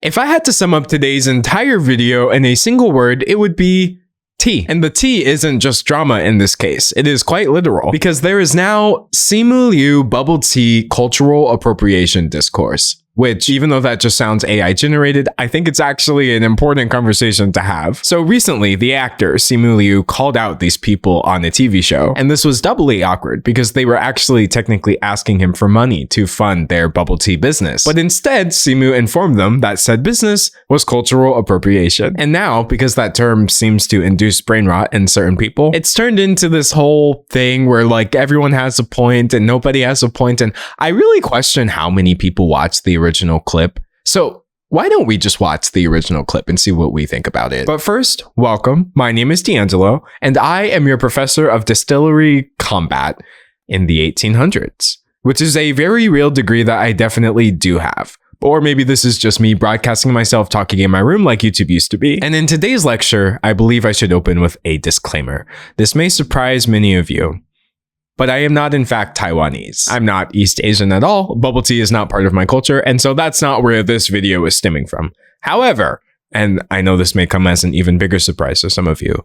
If I had to sum up today's entire video in a single word, it would be tea. And the tea isn't just drama in this case. It is quite literal because there is now simu bubble tea cultural appropriation discourse. Which, even though that just sounds AI generated, I think it's actually an important conversation to have. So recently, the actor Simu Liu called out these people on a TV show, and this was doubly awkward because they were actually technically asking him for money to fund their bubble tea business. But instead, Simu informed them that said business was cultural appropriation. And now, because that term seems to induce brain rot in certain people, it's turned into this whole thing where like everyone has a point and nobody has a point. And I really question how many people watch the original clip. So why don't we just watch the original clip and see what we think about it? But first, welcome. My name is D'Angelo, and I am your professor of distillery combat in the 1800s, which is a very real degree that I definitely do have. Or maybe this is just me broadcasting myself talking in my room like YouTube used to be. And in today's lecture, I believe I should open with a disclaimer. This may surprise many of you, but I am not in fact Taiwanese. I'm not East Asian at all. Bubble tea is not part of my culture, and so that's not where this video is stemming from. However, and I know this may come as an even bigger surprise to some of you,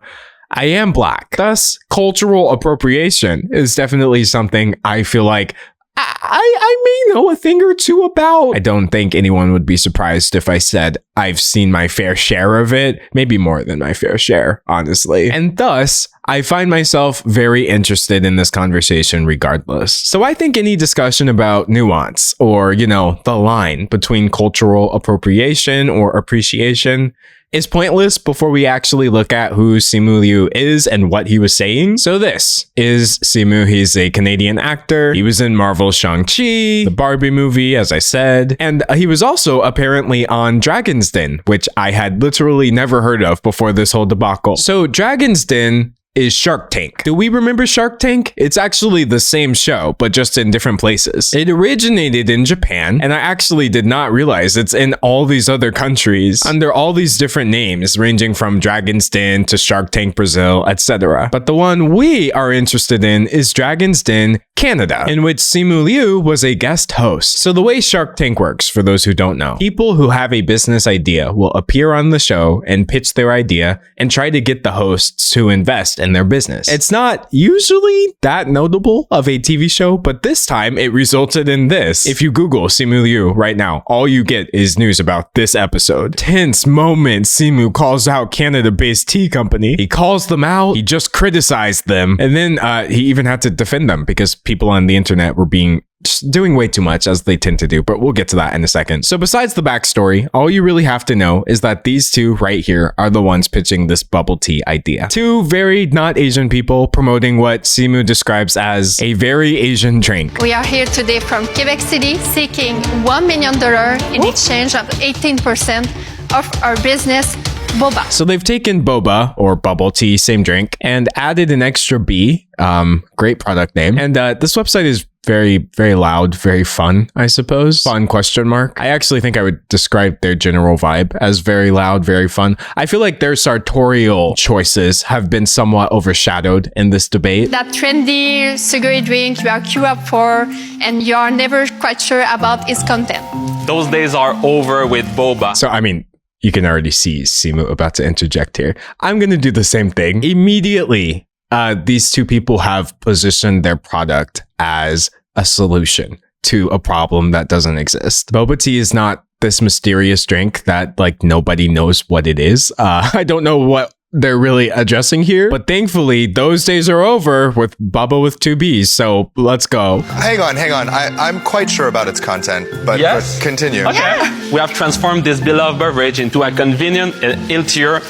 I am Black. Thus, cultural appropriation is definitely something I feel like I may know a thing or two about. I don't think anyone would be surprised if I said I've seen my fair share of it, maybe more than my fair share, honestly. And thus, I find myself very interested in this conversation regardless. So I think any discussion about nuance or, the line between cultural appropriation or appreciation is pointless before we actually look at who Simu Liu is and what he was saying. So this is Simu. He's a Canadian actor. He was in Marvel's Shang-Chi, the Barbie movie, as I said. And he was also apparently on Dragon's Den, which I had literally never heard of before this whole debacle. So Dragon's Den is Shark Tank. Do we remember Shark Tank? It's actually the same show, but just in different places. It originated in Japan, and I actually did not realize it's in all these other countries under all these different names, ranging from Dragon's Den to Shark Tank Brazil, etc. But the one we are interested in is Dragon's Den Canada, in which Simu Liu was a guest host. So the way Shark Tank works, for those who don't know, people who have a business idea will appear on the show and pitch their idea and try to get the hosts to invest in their business. It's not usually that notable of a TV show, but this time it resulted in this. If you Google Simu Liu right now, all you get is news about this episode. Tense moment, Simu calls out Canada-based tea company. He calls them out, he just criticized them, and then he even had to defend them because people on the internet were just doing way too much, as they tend to do, but we'll get to that in a second. So besides the backstory, all you really have to know is that these two right here are the ones pitching this bubble tea idea. Two very not Asian people promoting what Simu describes as a very Asian drink. We are here today from Quebec City seeking $1 million in exchange of 18% of our business, boba. So they've taken boba, or bubble tea, same drink, and added an extra B, great product name. And this website is very, very loud, very fun, I suppose. Fun question mark. I actually think I would describe their general vibe as very loud, very fun. I feel like their sartorial choices have been somewhat overshadowed in this debate. That trendy sugary drink you are queued up for and you are never quite sure about its content. Those days are over with boba. So, I mean, you can already see Simu about to interject here. I'm going to do the same thing. Immediately, these two people have positioned their product as a solution to a problem that doesn't exist. Boba tea is not this mysterious drink that nobody knows what it is. I don't know what they're really addressing here, but thankfully those days are over with Bubba with two B's. So let's go. Hang on. I'm quite sure about its content, but continue. Okay. Yeah. We have transformed this beloved beverage into a convenient and healthier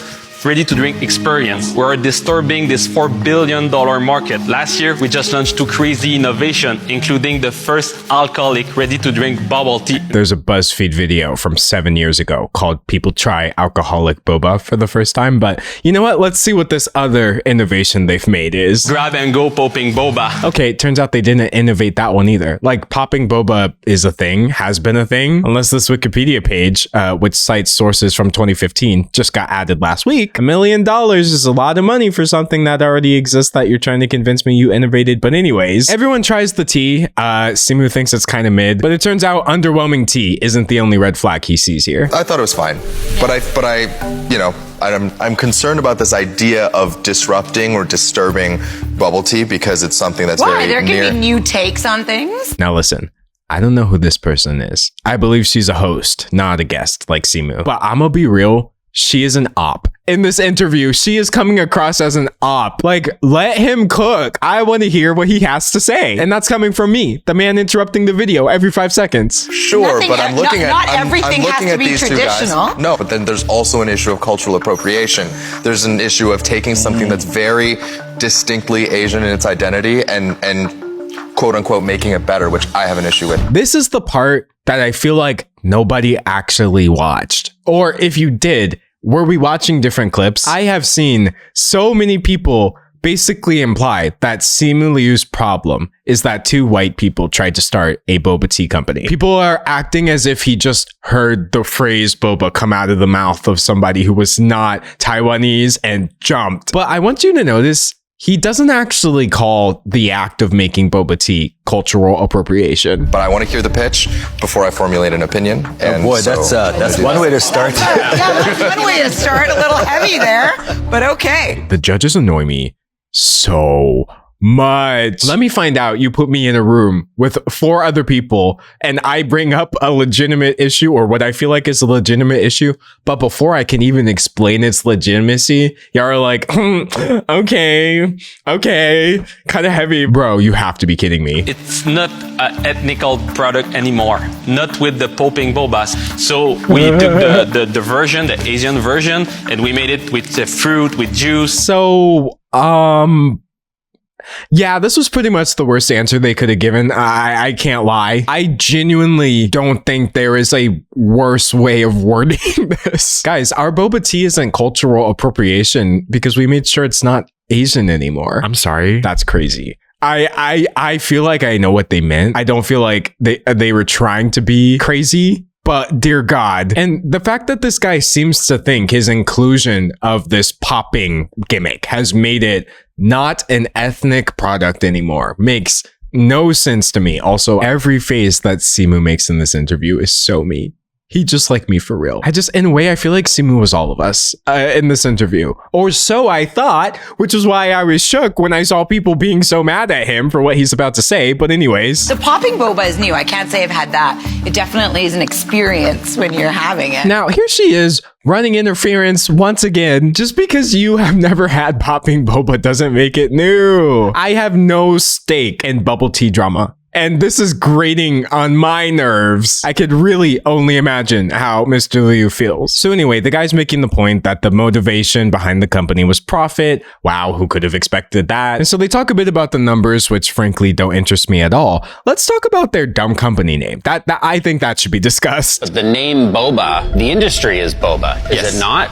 ready-to-drink experience. We're disturbing this $4 billion market. Last year, we just launched two crazy innovations, including the first alcoholic ready-to-drink bubble tea. There's a BuzzFeed video from 7 years ago called People Try Alcoholic Boba for the first time. But you know what? Let's see what this other innovation they've made is. Grab and go popping boba. Okay, it turns out they didn't innovate that one either. Popping boba is a thing, has been a thing, unless this Wikipedia page, which cites sources from 2015, just got added last week. like $1 million is a lot of money for something that already exists that you're trying to convince me you innovated. But anyways, everyone tries the tea. Simu thinks it's kind of mid, but it turns out underwhelming tea isn't the only red flag he sees here. I thought it was fine, but I'm concerned about this idea of disrupting or disturbing bubble tea because it's something that's Why? very There near. can be new takes on things. Now listen, I don't know who this person is. I believe she's a host, not a guest like Simu. But I'm gonna be real. She is an op. In this interview, she is coming across as an op. Like, let him cook. I want to hear what he has to say. And that's coming from me, the man interrupting the video every 5 seconds. Sure, Nothing- but I'm looking at not I'm everything has looking to at be these two traditional. guys. No, but then there's also an issue of cultural appropriation. There's an issue of taking something that's very distinctly Asian in its identity and quote unquote making it better, which I have an issue with. This is the part that I feel like nobody actually watched. Or if you did, were we watching different clips? I have seen so many people basically imply that Simu Liu's problem is that 2 white people tried to start a boba tea company. People are acting as if he just heard the phrase boba come out of the mouth of somebody who was not Taiwanese and jumped. But I want you to notice he doesn't actually call the act of making boba tea cultural appropriation. But I want to hear the pitch before I formulate an opinion. And Boy, so that's one way to start. Yeah, that's one way to start. A little heavy there, but okay. The judges annoy me so much. Let me find out you put me in a room with 4 other people and I bring up a legitimate issue or what I feel like is a legitimate issue. But before I can even explain its legitimacy, y'all are like, okay, kind of heavy. Bro, you have to be kidding me. It's not an ethnical product anymore, not with the popping bobas. So we took the version, the Asian version, and we made it with the fruit, with juice. So, yeah, this was pretty much the worst answer they could have given. I can't lie. I genuinely don't think there is a worse way of wording this. Guys, our boba tea isn't cultural appropriation because we made sure it's not Asian anymore. I'm sorry. That's crazy. I feel like I know what they meant. I don't feel like they were trying to be crazy. But dear God. And the fact that this guy seems to think his inclusion of this popping gimmick has made it not an ethnic product anymore makes no sense to me. Also, every face that Simu makes in this interview is so mean. He just like me for real. In a way, I feel like Simu was all of us in this interview. Or so I thought, which is why I was shook when I saw people being so mad at him for what he's about to say. But anyways. The popping boba is new. I can't say I've had that. It definitely is an experience when you're having it. Now, here she is running interference once again. Just because you have never had popping boba doesn't make it new. I have no stake in bubble tea drama. And this is grating on my nerves. I could really only imagine how Mr. Liu feels. So anyway, the guy's making the point that the motivation behind the company was profit. Wow, who could have expected that? And so they talk a bit about the numbers, which frankly don't interest me at all. Let's talk about their dumb company name. That I think that should be discussed. The name boba, the industry is boba, is it not?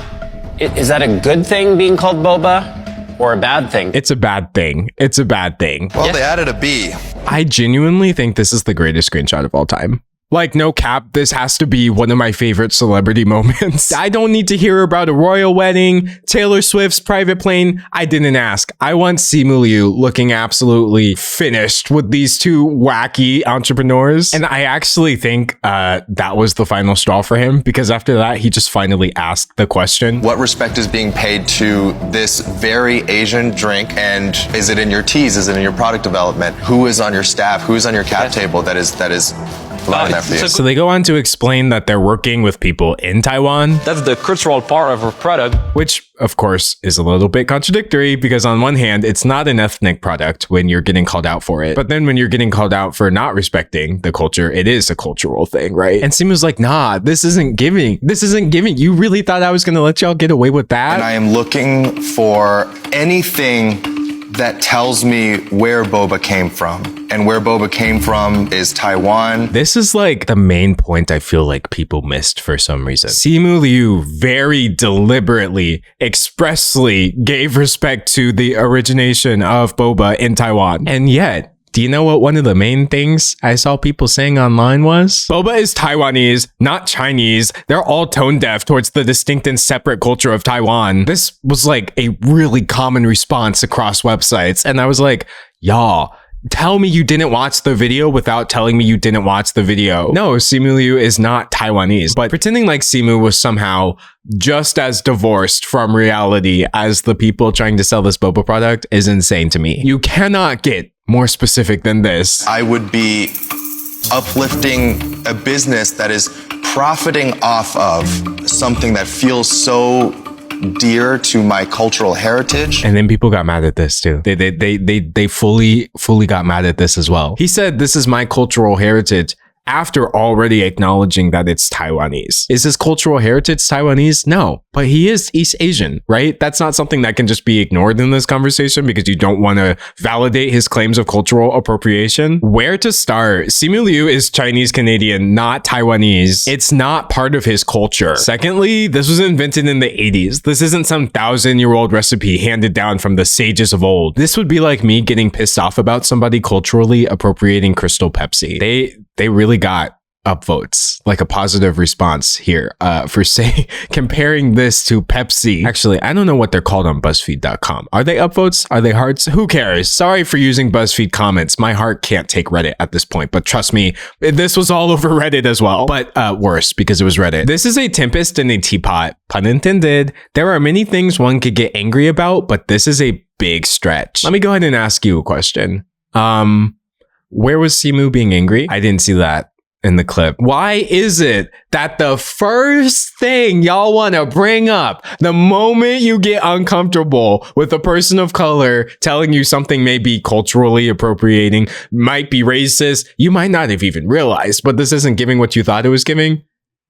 Is that a good thing being called boba? Or a bad thing? It's a bad thing. It's a bad thing. Well, they added a B. I genuinely think this is the greatest screenshot of all time. Like, no cap, this has to be one of my favorite celebrity moments. I don't need to hear about a royal wedding, Taylor Swift's private plane. I didn't ask. I want Simu Liu looking absolutely finished with these 2 wacky entrepreneurs. And I actually think that was the final straw for him, because after that, he just finally asked the question. What respect is being paid to this very Asian drink? And is it in your teas? Is it in your product development? Who is on your staff? Who is on your cap table that is allowing that for you? So they go on to explain that they're working with people in Taiwan. That's the cultural part of our product. Which, of course, is a little bit contradictory because on one hand, it's not an ethnic product when you're getting called out for it. But then when you're getting called out for not respecting the culture, it is a cultural thing, right? And Simu's like, nah, this isn't giving. This isn't giving. You really thought I was going to let y'all get away with that? And I am looking for anything that tells me where boba came from. And where boba came from is Taiwan. This is like the main point I feel like people missed for some reason. Simu Liu very deliberately, expressly gave respect to the origination of boba in Taiwan. And yet, Do you know what one of the main things I saw people saying online was? Boba is Taiwanese, not Chinese. They're all tone deaf towards the distinct and separate culture of Taiwan. This was like a really common response across websites. And I was like, y'all, tell me you didn't watch the video without telling me you didn't watch the video. No, Simu Liu is not Taiwanese, but pretending like Simu was somehow just as divorced from reality as the people trying to sell this boba product is insane to me. You cannot get more specific than this. I would be uplifting a business that is profiting off of something that feels so dear to my cultural heritage. And then people got mad at this too. They fully got mad at this as well. He said, this is my cultural heritage, after already acknowledging that it's Taiwanese. Is his cultural heritage Taiwanese? No, but he is East Asian, right? That's not something that can just be ignored in this conversation because you don't want to validate his claims of cultural appropriation. Where to start? Simu Liu is Chinese Canadian, not Taiwanese. It's not part of his culture. Secondly, this was invented in the 80s. This isn't some 1,000-year-old recipe handed down from the sages of old. This would be like me getting pissed off about somebody culturally appropriating Crystal Pepsi. They really got upvotes, like a positive response here for say comparing this to Pepsi. Actually, I don't know what they're called on BuzzFeed.com. Are they upvotes? Are they hearts? Who cares? Sorry for using BuzzFeed comments. My heart can't take Reddit at this point, but trust me, this was all over Reddit as well, but worse because it was Reddit. This is a tempest in a teapot, pun intended. There are many things one could get angry about, but this is a big stretch. Let me go ahead and ask you a question. Where was Simu being angry? I didn't see that in the clip. Why is it that the first thing y'all want to bring up the moment you get uncomfortable with a person of color telling you something may be culturally appropriating, might be racist, you might not have even realized, but this isn't giving what you thought it was giving?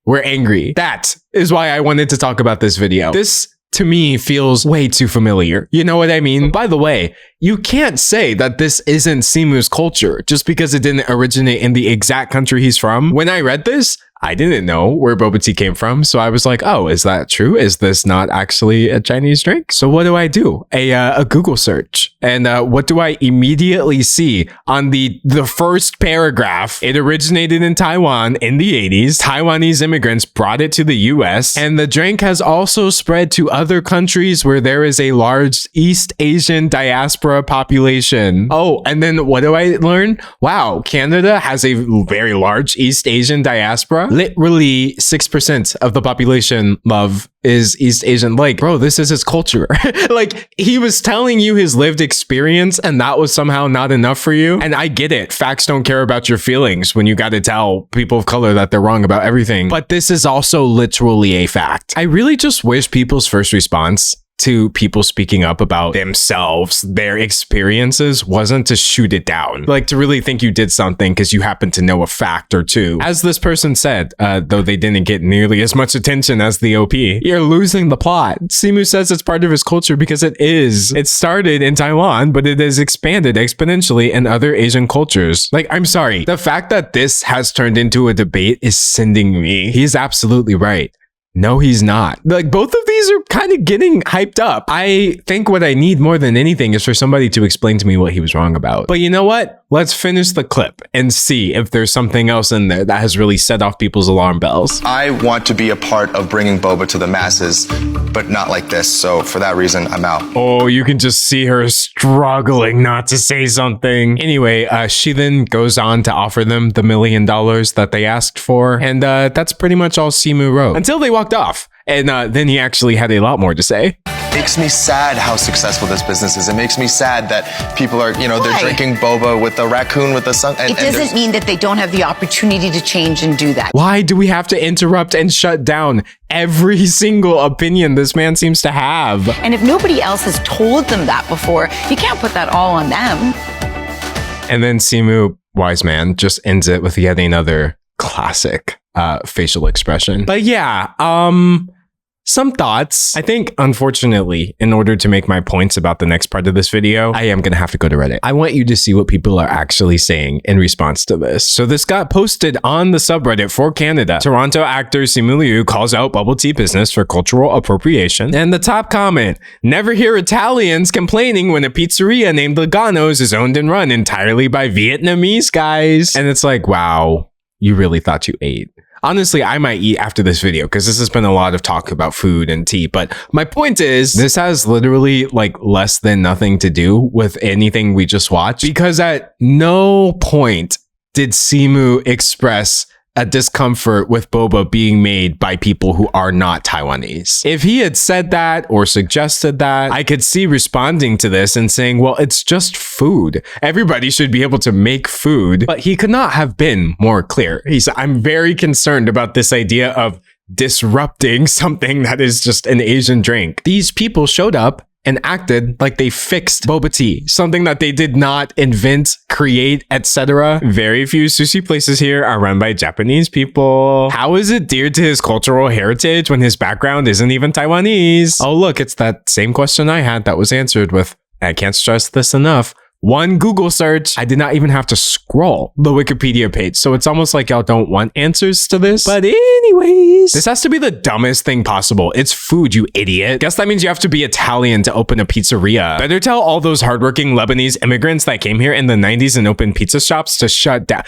We're angry. That is why I wanted to talk about this video. This to me feels way too familiar. You know what I mean? By the way, you can't say that this isn't Simu's culture just because it didn't originate in the exact country he's from. When I read this, I didn't know where boba tea came from. So I was like, oh, is that true? Is this not actually a Chinese drink? So what do? A Google search. And what do I immediately see on the first paragraph? It originated in Taiwan in the 80s. Taiwanese immigrants brought it to the US. And the drink has also spread to other countries where there is a large East Asian diaspora population. Oh, and then what do I learn? Wow, Canada has a very large East Asian diaspora. Literally 6% of the population, love, is East Asian. Like, bro, this is his culture. Like, he was telling you his lived experience and that was somehow not enough for you. And I get it. Facts don't care about your feelings when you got to tell people of color that they're wrong about everything. But this is also literally a fact. I really just wish people's first response to people speaking up about themselves, their experiences, wasn't to shoot it down. Like to really think you did something because you happen to know a fact or two. As this person said, though they didn't get nearly as much attention as the OP, you're losing the plot. Simu says it's part of his culture because it is. It started in Taiwan, but it has expanded exponentially in other Asian cultures. Like, I'm sorry. The fact that this has turned into a debate is sending me. He's absolutely right. No, he's not. Like, both of these are kind of getting hyped up. I think what I need more than anything is for somebody to explain to me what he was wrong about. But you know what? Let's finish the clip and see if there's something else in there that has really set off people's alarm bells. I want to be a part of bringing boba to the masses, but not like this. So for that reason, I'm out. Oh, you can just see her struggling not to say something. Anyway, she then goes on to offer them the $1 million that they asked for. And that's pretty much all Simu wrote until they walked off. And then he actually had a lot more to say. It makes me sad how successful this business is. It makes me sad that people are, they're Why? drinking boba with a raccoon with a sun. It doesn't mean that they don't have the opportunity to change and do that. Why do we have to interrupt and shut down every single opinion this man seems to have? And if nobody else has told them that before, you can't put that all on them. And then Simu, wise man, just ends it with yet another classic facial expression. But yeah, some thoughts. I think, unfortunately, in order to make my points about the next part of this video, I am going to have to go to Reddit. I want you to see what people are actually saying in response to this. So this got posted on the subreddit for Canada. Toronto actor Simu Liu calls out bubble tea business for cultural appropriation. And the top comment, never hear Italians complaining when a pizzeria named Lugano's is owned and run entirely by Vietnamese guys. And it's like, wow, you really thought you ate. Honestly, I might eat after this video because this has been a lot of talk about food and tea. But my point is, this has literally like less than nothing to do with anything we just watched, because at no point did Simu express a discomfort with boba being made by people who are not Taiwanese. If he had said that or suggested that, I could see responding to this and saying, well, it's just food. Everybody should be able to make food. But he could not have been more clear. He said, I'm very concerned about this idea of disrupting something that is just an Asian drink. These people showed up and acted like they fixed boba tea, something that they did not invent, create, etc. Very few sushi places here are run by Japanese people. How is it dear to his cultural heritage when his background isn't even Taiwanese? Oh, look, it's that same question I had that was answered with, I can't stress this enough, one Google search. I did not even have to scroll the Wikipedia page. So it's almost like y'all don't want answers to this. But anyways, this has to be the dumbest thing possible. It's food, you idiot. Guess that means you have to be Italian to open a pizzeria. Better tell all those hardworking Lebanese immigrants that came here in the 90s and opened pizza shops to shut down.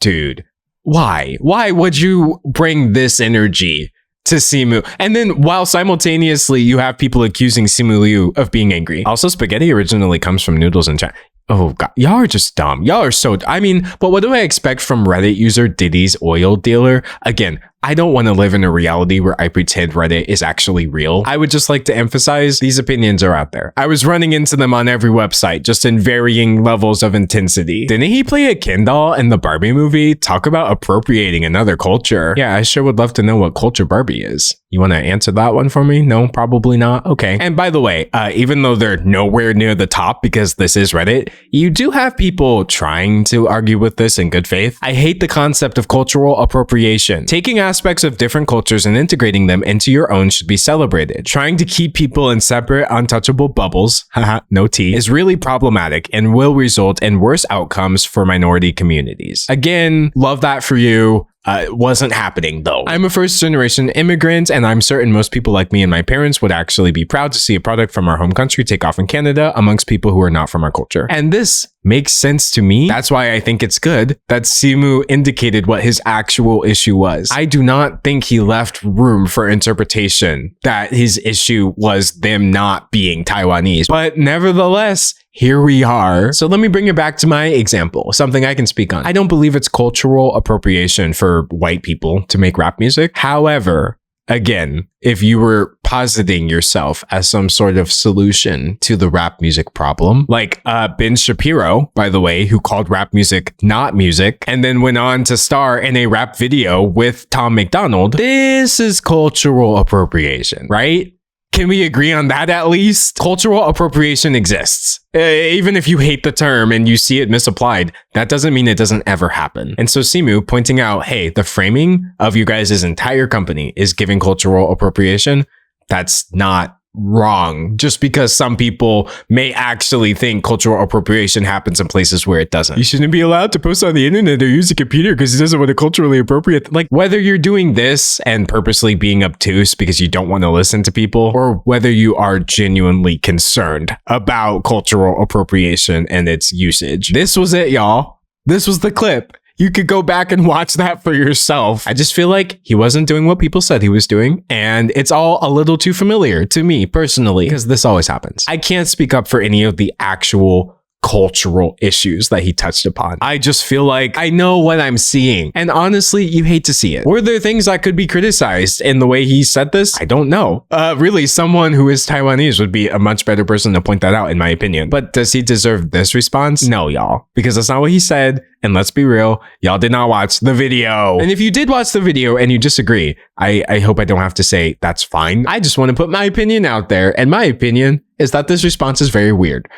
Dude, why? Why would you bring this energy to Simu? And then while simultaneously you have people accusing Simu Liu of being angry. Also, spaghetti originally comes from noodles in China. Oh God, y'all are just dumb. Y'all are so, I mean, but what do I expect from Reddit user Diddy's oil dealer? Again, I don't want to live in a reality where I pretend Reddit is actually real. I would just like to emphasize these opinions are out there. I was running into them on every website, just in varying levels of intensity. Didn't he play a Ken doll in the Barbie movie? Talk about appropriating another culture. Yeah, I sure would love to know what culture Barbie is. You want to answer that one for me? No, probably not. Okay. And by the way, even though they're nowhere near the top because this is Reddit, you do have people trying to argue with this in good faith. I hate the concept of cultural appropriation. Taking aspects of different cultures and integrating them into your own should be celebrated. Trying to keep people in separate, untouchable bubbles, haha, no tea, is really problematic and will result in worse outcomes for minority communities. Again, love that for you. It wasn't happening though. I'm a first generation immigrant and I'm certain most people like me and my parents would actually be proud to see a product from our home country take off in Canada amongst people who are not from our culture. And this makes sense to me. That's why I think it's good that Simu indicated what his actual issue was. I do not think he left room for interpretation that his issue was them not being Taiwanese. But nevertheless, here we are. So let me bring it back to my example, something I can speak on. I don't believe it's cultural appropriation for white people to make rap music. However, again, if you were positing yourself as some sort of solution to the rap music problem, like Ben Shapiro, by the way, who called rap music not music, and then went on to star in a rap video with Tom McDonald, this is cultural appropriation, right? Can we agree on that at least? Cultural appropriation exists. Even if you hate the term and you see it misapplied, that doesn't mean it doesn't ever happen. And so Simu pointing out, hey, the framing of you guys' entire company is giving cultural appropriation. That's not wrong, just because some people may actually think cultural appropriation happens in places where it doesn't. You shouldn't be allowed to post on the internet or use a computer because he doesn't want to culturally appropriate. Like, whether you're doing this and purposely being obtuse because you don't want to listen to people, or whether you are genuinely concerned about cultural appropriation and its usage. This was it, y'all. This was the clip. You could go back and watch that for yourself. I just feel like he wasn't doing what people said he was doing, and it's all a little too familiar to me personally, because this always happens. I can't speak up for any of the actual cultural issues that he touched upon. I just feel like I know what I'm seeing, and honestly, you hate to see it. Were there things that could be criticized in the way he said this? I don't know. Really, someone who is Taiwanese would be a much better person to point that out, in my opinion. But does he deserve this response? No, y'all, because that's not what he said. And let's be real, y'all did not watch the video. And if you did watch the video and you disagree, I hope I don't have to say that's fine. I just want to put my opinion out there. And my opinion is that this response is very weird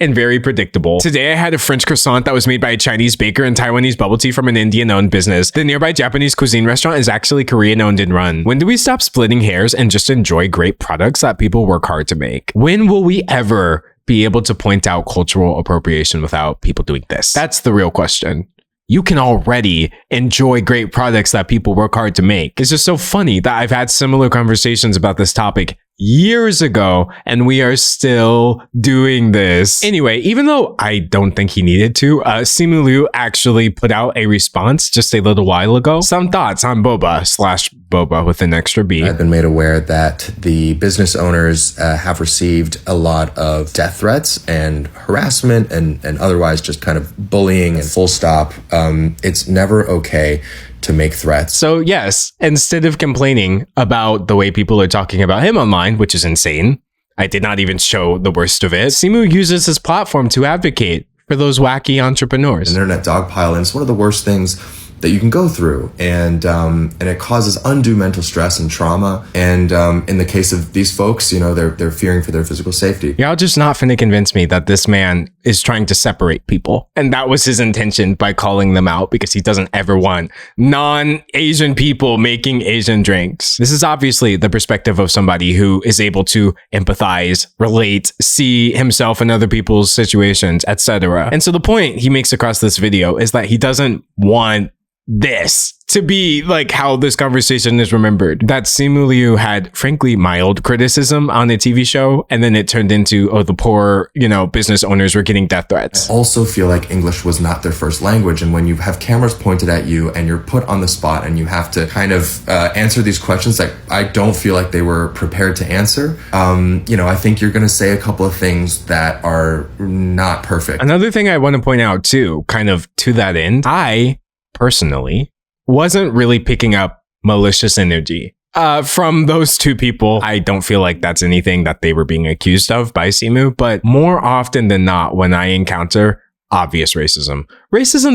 and very predictable. Today, I had a French croissant that was made by a Chinese baker and Taiwanese bubble tea from an Indian-owned business. The nearby Japanese cuisine restaurant is actually Korean-owned and run. When do we stop splitting hairs and just enjoy great products that people work hard to make? When will we ever be able to point out cultural appropriation without people doing this? That's the real question. You can already enjoy great products that people work hard to make. It's just so funny that I've had similar conversations about this topic years ago, and we are still doing this. Anyway, even though I don't think he needed to, Simu Liu actually put out a response just a little while ago. Some thoughts on boba/boba with an extra B. I've been made aware that the business owners have received a lot of death threats and harassment and otherwise just kind of bullying, and full stop. It's never okay to make threats. So yes, instead of complaining about the way people are talking about him online, which is insane, I did not even show the worst of it, Simu uses his platform to advocate for those wacky entrepreneurs. Internet dogpiling is one of the worst things that you can go through, and it causes undue mental stress and trauma. And in the case of these folks, you know, they're fearing for their physical safety. Y'all just not finna convince me that this man is trying to separate people, and that was his intention by calling them out, because he doesn't ever want non-Asian people making Asian drinks. This is obviously the perspective of somebody who is able to empathize, relate, see himself in other people's situations, etc. And so the point he makes across this video is that he doesn't want this to be like how this conversation is remembered. That Simu Liu had, frankly, mild criticism on a TV show, and then it turned into, oh, the poor, business owners were getting death threats. I also feel like English was not their first language, and when you have cameras pointed at you and you're put on the spot and you have to kind of answer these questions that I don't feel like they were prepared to answer, I think you're going to say a couple of things that are not perfect. Another thing I want to point out too, kind of to that end, I personally wasn't really picking up malicious energy from those two people. I don't feel like that's anything that they were being accused of by Simu, but more often than not, when I encounter obvious racism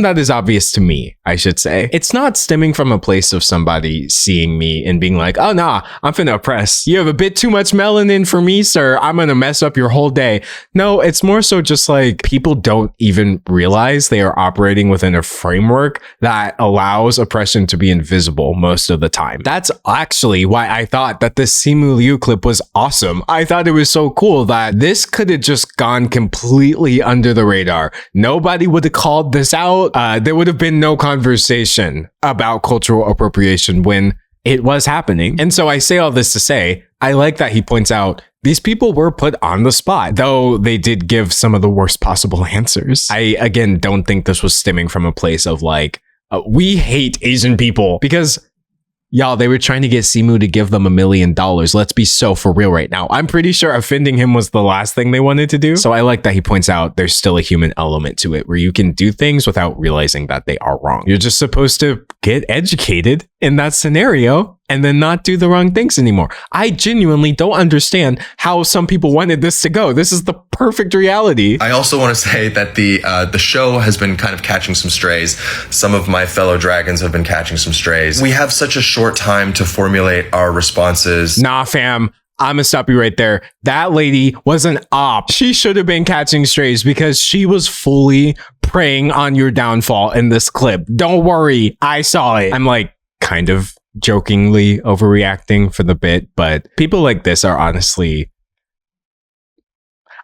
that is obvious to me, I should say, it's not stemming from a place of somebody seeing me and being like, oh nah, I'm finna oppress. You have a bit too much melanin for me, sir. I'm gonna mess up your whole day. No, it's more so just like people don't even realize they are operating within a framework that allows oppression to be invisible most of the time. That's actually why I thought that this Simu Liu clip was awesome. I thought it was so cool that this could have just gone completely under the radar. Nobody would have called this out. There would have been no conversation about cultural appropriation when it was happening. And so I say all this to say, I like that he points out these people were put on the spot, though they did give some of the worst possible answers. I, again, don't think this was stemming from a place of like, we hate Asian people, because y'all, they were trying to get Simu to give them $1 million. Let's be so for real right now. I'm pretty sure offending him was the last thing they wanted to do. So I like that he points out there's still a human element to it where you can do things without realizing that they are wrong. You're just supposed to get educated in that scenario and then not do the wrong things anymore. I genuinely don't understand how some people wanted this to go. This is the perfect reality. I also want to say that the show has been kind of catching some strays. Some of my fellow dragons have been catching some strays. We have such a short time to formulate our responses. Nah, fam. I'm gonna stop you right there. That lady was an op. She should have been catching strays because she was fully preying on your downfall in this clip. Don't worry, I saw it. I'm like kind of jokingly overreacting for the bit, but people like this are honestly,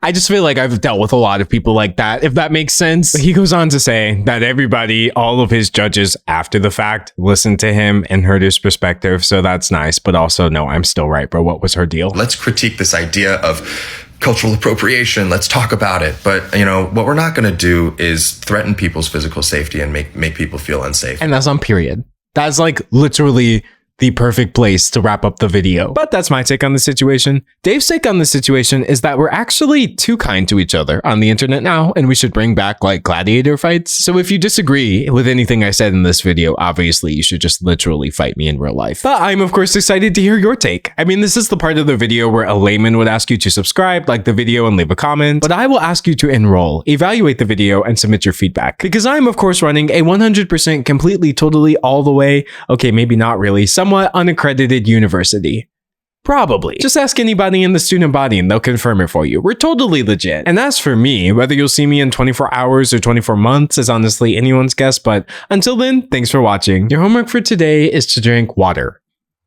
I just feel like I've dealt with a lot of people like that, if that makes sense. He goes on to say that everybody, all of his judges after the fact, listened to him and heard his perspective. So that's nice. But also, no, I'm still right, bro. What was her deal? Let's critique this idea of cultural appropriation. Let's talk about it. But, what we're not going to do is threaten people's physical safety and make people feel unsafe. And that's on period. That's like literally the perfect place to wrap up the video. But that's my take on the situation. Dave's take on the situation is that we're actually too kind to each other on the internet now, and we should bring back like gladiator fights. So if you disagree with anything I said in this video, obviously you should just literally fight me in real life. But I'm of course excited to hear your take. I mean, this is the part of the video where a layman would ask you to subscribe, like the video, and leave a comment, but I will ask you to enroll, evaluate the video, and submit your feedback. Because I'm of course running a 100% completely, totally, all the way, okay, maybe not really, somewhat unaccredited university. Probably. Just ask anybody in the student body and they'll confirm it for you. We're totally legit. And as for me, whether you'll see me in 24 hours or 24 months is honestly anyone's guess, but until then, thanks for watching. Your homework for today is to drink water.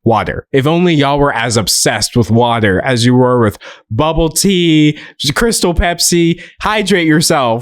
Water. If only y'all were as obsessed with water as you were with bubble tea, Crystal Pepsi. Hydrate yourself.